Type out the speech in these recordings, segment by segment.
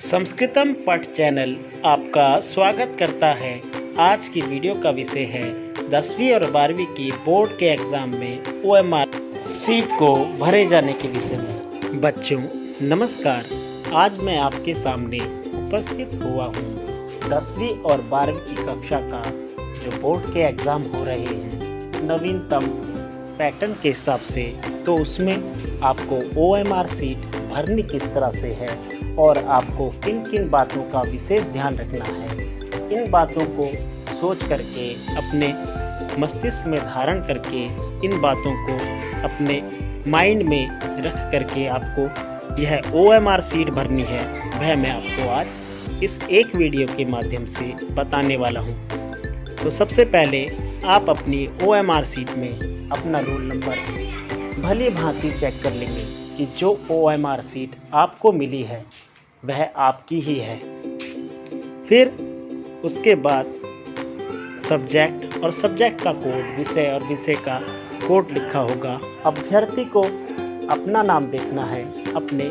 संस्कृतम पठ चैनल आपका स्वागत करता है। आज की वीडियो का विषय है 10वीं और 12वीं की बोर्ड के एग्ज़ाम में OMR सीट को भरे जाने के विषय में। बच्चों नमस्कार, आज मैं आपके सामने उपस्थित हुआ हूँ 10वीं और 12वीं की कक्षा का जो बोर्ड के एग्ज़ाम हो रहे हैं नवीनतम पैटर्न के हिसाब से, तो उसमें आपको OMR सीट भरनी किस तरह से है और आपको किन किन बातों का विशेष ध्यान रखना है। इन बातों को सोच करके अपने मस्तिष्क में धारण करके इन बातों को अपने माइंड में रख करके आपको यह OMR सीट भरनी है, वह मैं आपको आज इस एक वीडियो के माध्यम से बताने वाला हूं। तो सबसे पहले आप अपनी OMR सीट में अपना रोल नंबर भली भांति चेक कर लेंगे कि जो OMR सीट आपको मिली है वह आपकी ही है। फिर उसके बाद सब्जेक्ट और सब्जेक्ट का कोड, विषय और विषय का कोड लिखा होगा। अभ्यर्थी को अपना नाम देखना है, अपने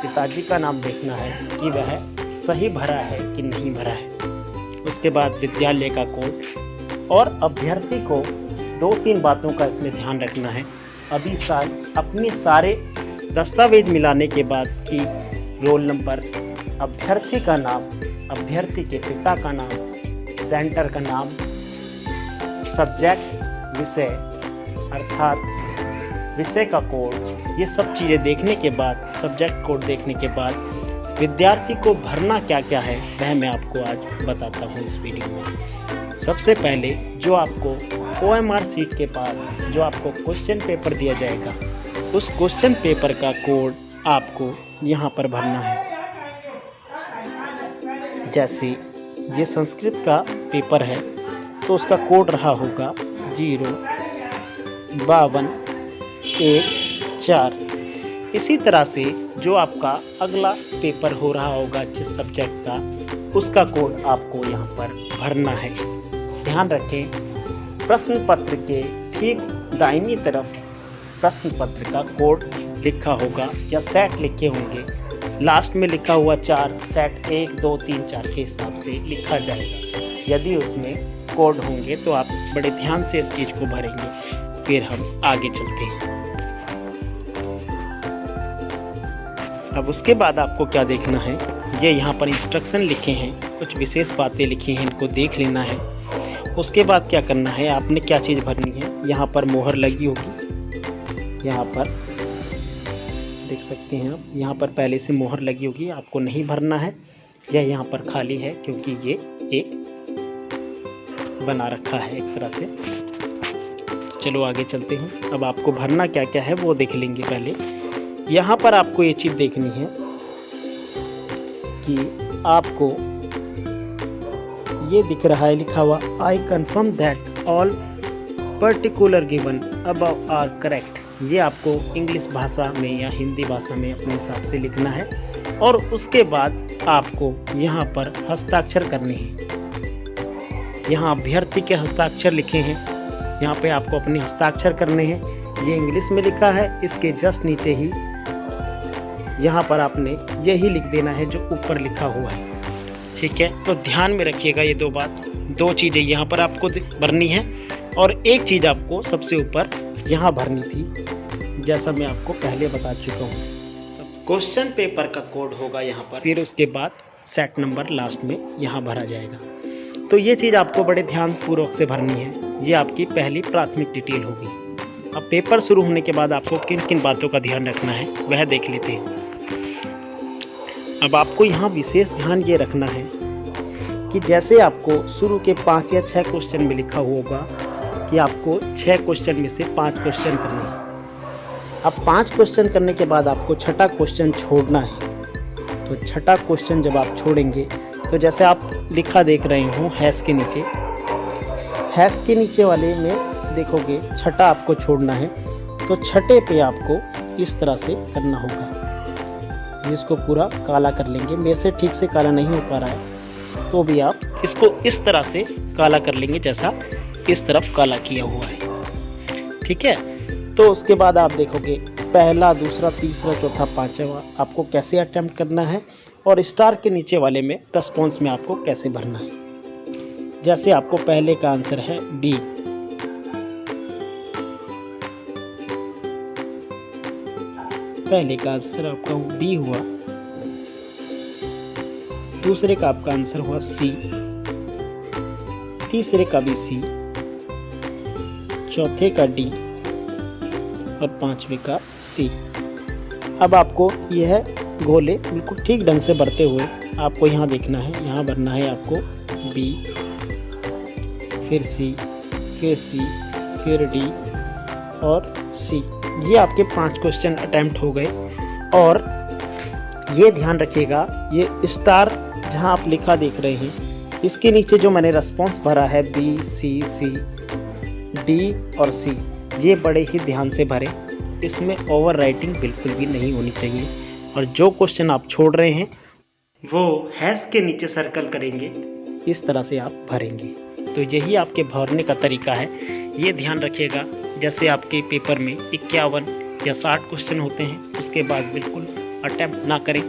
पिताजी का नाम देखना है कि वह सही भरा है कि नहीं भरा है। उसके बाद विद्यालय का कोड और अभ्यर्थी को 2-3 बातों का इसमें ध्यान रखना है। अभी अपने सारे दस्तावेज मिलाने के बाद कि रोल नंबर, अभ्यर्थी का नाम, अभ्यर्थी के पिता का नाम, सेंटर का नाम, सब्जेक्ट विषय अर्थात विषय का कोड, ये सब चीज़ें देखने के बाद, सब्जेक्ट कोड देखने के बाद विद्यार्थी को भरना क्या क्या है वह मैं आपको आज बताता हूँ इस वीडियो में। सबसे पहले जो आपको OMR सीट के बाद जो आपको क्वेश्चन पेपर दिया जाएगा, उस क्वेश्चन पेपर का कोड आपको यहाँ पर भरना है। जैसे ये संस्कृत का पेपर है तो उसका कोड रहा होगा 05214। इसी तरह से जो आपका अगला पेपर हो रहा होगा जिस सब्जेक्ट का, उसका कोड आपको यहाँ पर भरना है। ध्यान रखें, प्रश्न पत्र के ठीक दाहिनी तरफ प्रश्न पत्र का कोड लिखा होगा या सेट लिखे होंगे। लास्ट में लिखा हुआ 4 सेट 1 2 3 4 के हिसाब से लिखा जाएगा। यदि उसमें कोड होंगे तो आप बड़े ध्यान से इस चीज़ को भरेंगे। फिर हम आगे चलते हैं। अब उसके बाद आपको क्या देखना है, ये यहाँ पर इंस्ट्रक्शन लिखे हैं, कुछ विशेष बातें लिखी हैं, इनको देख लेना है। उसके बाद क्या करना है, आपने क्या चीज़ भरनी है। यहाँ पर मोहर लगी होगी, यहाँ पर देख सकते हैं आप, यहाँ पर पहले से मोहर लगी होगी, आपको नहीं भरना है। यह यहाँ पर खाली है क्योंकि ये एक बना रखा है एक तरह से। चलो आगे चलते हैं। अब आपको भरना क्या क्या है वो देख लेंगे। पहले यहाँ पर आपको ये चीज़ देखनी है कि आपको ये दिख रहा है लिखा हुआ, I confirm that all particular given above are correct. ये आपको इंग्लिश भाषा में या हिंदी भाषा में अपने हिसाब से लिखना है। और उसके बाद आपको यहाँ पर हस्ताक्षर करने हैं। यहाँ अभ्यर्थी के हस्ताक्षर लिखे हैं, यहाँ पे आपको अपने हस्ताक्षर करने हैं। ये इंग्लिश में लिखा है, इसके जस्ट नीचे ही यहाँ पर आपने यही लिख देना है जो ऊपर लिखा हुआ है। ठीक है, तो ध्यान में रखिएगा ये दो चीज़ें यहाँ पर आपको भरनी है और एक चीज़ आपको सबसे ऊपर यहाँ भरनी थी, जैसा मैं आपको पहले बता चुका हूँ। सब क्वेश्चन पेपर का कोड होगा यहाँ पर। फिर उसके बाद सेट नंबर लास्ट में यहाँ भरा जाएगा। तो ये चीज़ आपको बड़े ध्यानपूर्वक से भरनी है। ये आपकी पहली प्राथमिक डिटेल होगी। अब पेपर शुरू होने के बाद आपको किन किन बातों का ध्यान रखना है वह देख लेते हैं। अब आपको यहाँ विशेष ध्यान ये रखना है कि जैसे आपको शुरू के 5 या 6 क्वेश्चन में लिखा होगा कि आपको 6 क्वेश्चन में से 5 क्वेश्चन करने हैं। अब 5 क्वेश्चन करने के बाद आपको छठा क्वेश्चन छोड़ना है। तो छठा क्वेश्चन जब आप छोड़ेंगे तो जैसे आप लिखा देख रहे हो हैश के नीचे वाले में देखोगे छठा आपको छोड़ना है। तो छठे पे आपको इस तरह से करना होगा। इसको पूरा काला कर लेंगे। मेरे से ठीक से काला नहीं हो पा रहा है तो भी आप इसको इस तरह से काला कर लेंगे जैसा इस तरफ काला किया हुआ है। ठीक है, तो उसके बाद आप देखोगे पहला, दूसरा, तीसरा, चौथा, पांचवा आपको कैसे अटेम्प्ट करना है और स्टार के नीचे वाले में रेस्पॉन्स में आपको कैसे भरना है। जैसे आपको पहले का आंसर है बी, पहले का आंसर आपका बी हुआ, दूसरे का आपका आंसर हुआ सी, तीसरे का भी सी, चौथे का डी और पांचवे का सी। अब आपको यह गोले बिल्कुल ठीक ढंग से भरते हुए आपको यहाँ देखना है, यहाँ भरना है आपको बी, फिर सी, फिर सी, फिर डी और सी। ये आपके 5 क्वेश्चन अटेम्प्ट हो गए। और ये ध्यान रखिएगा, ये स्टार जहाँ आप लिखा देख रहे हैं, इसके नीचे जो मैंने रेस्पॉन्स भरा है बी, सी, सी, डी और सी, ये बड़े ही ध्यान से भरें। इसमें ओवर राइटिंग बिल्कुल भी नहीं होनी चाहिए। और जो क्वेश्चन आप छोड़ रहे हैं वो हैश के नीचे सर्कल करेंगे, इस तरह से आप भरेंगे। तो यही आपके भरने का तरीका है, ये ध्यान रखिएगा। जैसे आपके पेपर में 51 या 60 क्वेश्चन होते हैं, उसके बाद बिल्कुल अटेम्प्ट ना करें।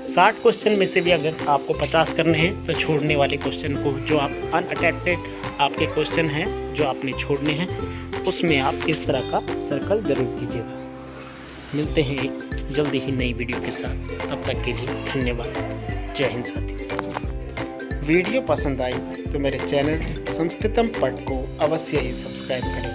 60 क्वेश्चन में से भी अगर आपको 50 करने हैं तो छोड़ने वाले क्वेश्चन को, जो आप अनअटेम्प्टेड आपके क्वेश्चन हैं जो आपने छोड़ने हैं, उसमें आप इस तरह का सर्कल जरूर कीजिएगा। मिलते हैं एक जल्दी ही नई वीडियो के साथ, तब तक के लिए धन्यवाद। जय हिंद साथियों। वीडियो पसंद आई तो मेरे चैनल संस्कृतम पठ को अवश्य ही सब्सक्राइब करें।